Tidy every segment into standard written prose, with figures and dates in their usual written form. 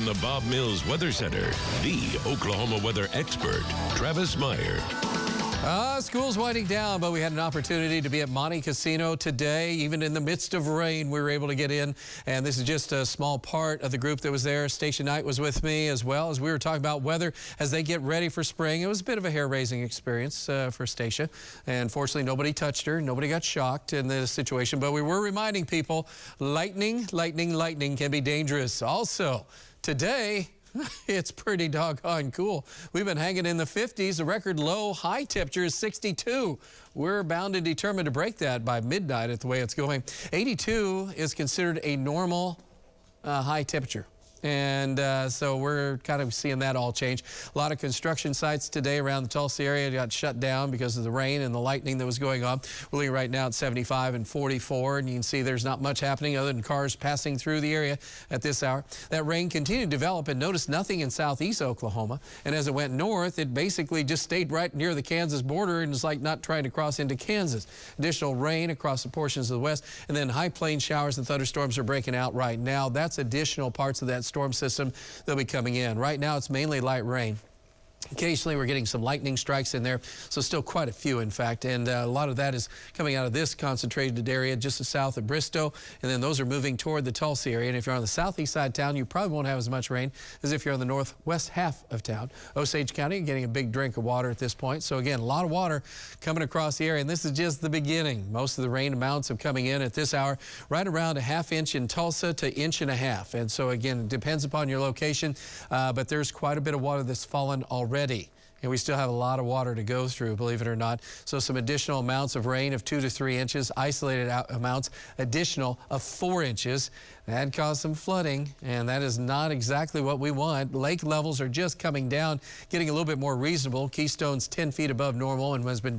From the Bob Mills Weather Center, the Oklahoma weather expert, Travis Meyer. School's winding down, but we had an opportunity to be at Monte Casino today. Even in the midst of rain, we were able to get in. And this is just a small part of the group that was there. Station Knight was with me as well as we were talking about weather as they get ready for spring. It was a bit of a hair-raising experience for Stacia. And fortunately, nobody touched her. Nobody got shocked in this situation. But we were reminding people, lightning can be dangerous. Also, today, it's pretty doggone cool. We've been hanging in the 50s. The record low high temperature is 62. We're bound and determined to break that by midnight at the way it's going. 82 is considered a normal high temperature. And so we're kind of seeing that all change. A lot of construction sites today around the Tulsa area got shut down because of the rain and the lightning that was going on. We're looking right now at 75 and 44, and you can see there's not much happening other than cars passing through the area at this hour. That rain continued to develop, and notice nothing in southeast Oklahoma. And as it went north, it basically just stayed right near the Kansas border, and it's like not trying to cross into Kansas. Additional rain across the portions of the west, and then high plain showers and thunderstorms are breaking out right now. That's additional parts of that storm system that'll be coming in. Right now, it's mainly light rain. Occasionally, we're getting some lightning strikes in there, so still quite a few, in fact. And a lot of that is coming out of this concentrated area just south of Bristow, and then those are moving toward the Tulsa area. And if you're on the southeast side of town, you probably won't have as much rain as if you're on the northwest half of town. Osage County getting a big drink of water at this point. So again, a lot of water coming across the area, and this is just the beginning. Most of the rain amounts are coming in at this hour, right around a ½ inch in Tulsa to 1.5 inches. And so again, it depends upon your location, but there's quite a bit of water that's fallen already. And we still have a lot of water to go through, believe it or not. So some additional amounts of rain of 2 to 3 inches, isolated amounts, additional of 4 inches. That caused some flooding, and that is not exactly what we want. Lake levels are just coming down, getting a little bit more reasonable. Keystone's 10 feet above normal and has been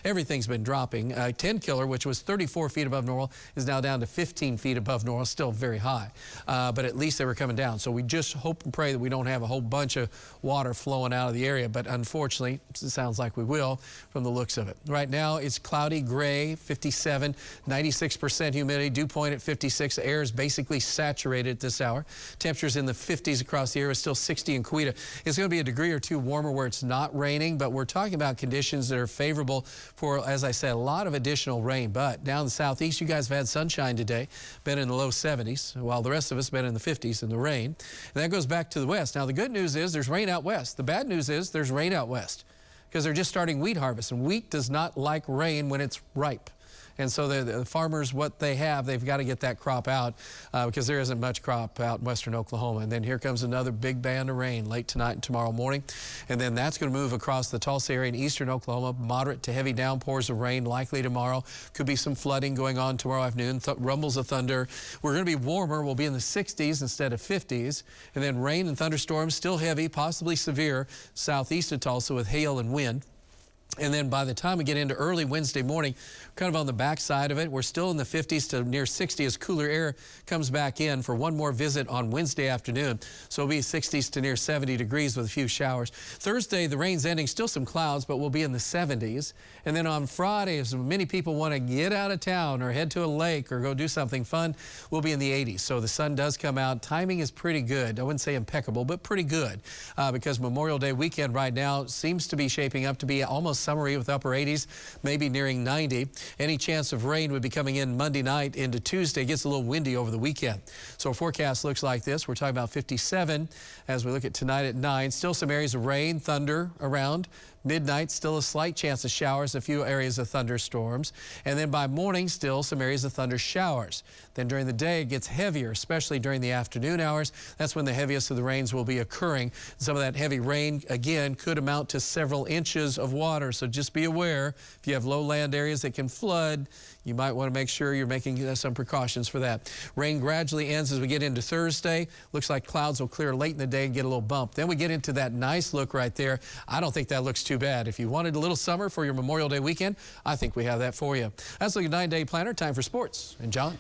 everything's been dropping. 10 Killer, which was 34 feet above normal, is now down to 15 feet above normal, still very high. But at least they were coming down. So we just hope and pray that we don't have a whole bunch of water flowing out of the area, but unfortunately, it sounds like we will from the looks of it. Right now, it's cloudy, gray, 57, 96% humidity, dew point at 56. The air is basically saturated at this hour. Temperatures in the 50s across the area, still 60 in Coweta. It's going to be a degree or two warmer where it's not raining, but we're talking about conditions that are favorable for, as I said, a lot of additional rain. But down in the southeast, you guys have had sunshine today, been in the low 70s, while the rest of us been in the 50s in the rain. And that goes back to the west. Now, the good news is there's rain out west. The bad news is there's rain out west because they're just starting wheat harvest, and wheat does not like rain when it's ripe. And so the farmers, what they have, they've got to get that crop out because there isn't much crop out in western Oklahoma. And then here comes another big band of rain late tonight and tomorrow morning. And then that's going to move across the Tulsa area in eastern Oklahoma. Moderate to heavy downpours of rain likely tomorrow. Could be some flooding going on tomorrow afternoon. Rumbles of thunder. We're going to be warmer. We'll be in the 60s instead of 50s. And then rain and thunderstorms still heavy, possibly severe, southeast of Tulsa with hail and wind. And then by the time we get into early Wednesday morning, kind of on the back side of it, we're still in the 50s to near 60 as cooler air comes back in for one more visit on Wednesday afternoon. So it'll be 60s to near 70 degrees with a few showers. Thursday, the rain's ending, still some clouds, but we'll be in the 70s. And then on Friday, as many people want to get out of town or head to a lake or go do something fun, we'll be in the 80s. So the sun does come out. Timing is pretty good. I wouldn't say impeccable, but pretty good because Memorial Day weekend right now seems to be shaping up to be almost summery with upper 80s, maybe nearing 90. Any chance of rain would be coming in Monday night into Tuesday. It gets a little windy over the weekend. So our forecast looks like this. We're talking about 57 as we look at tonight at 9. Still some areas of rain, thunder around. Midnight, still a slight chance of showers, a few areas of thunderstorms. And then by morning, still some areas of thunder showers. Then during the day, it gets heavier, especially during the afternoon hours. That's when the heaviest of the rains will be occurring. Some of that heavy rain, again, could amount to several inches of water. So just be aware, if you have lowland areas that can flood, you might want to make sure you're making some precautions for that. Rain gradually ends as we get into Thursday. Looks like clouds will clear late in the day and get a little bump. Then we get into that nice look right there. I don't think that looks too bad. If you wanted a little summer for your Memorial Day weekend, I think we have that for you. That's a 9-day planner. Time for sports. And John.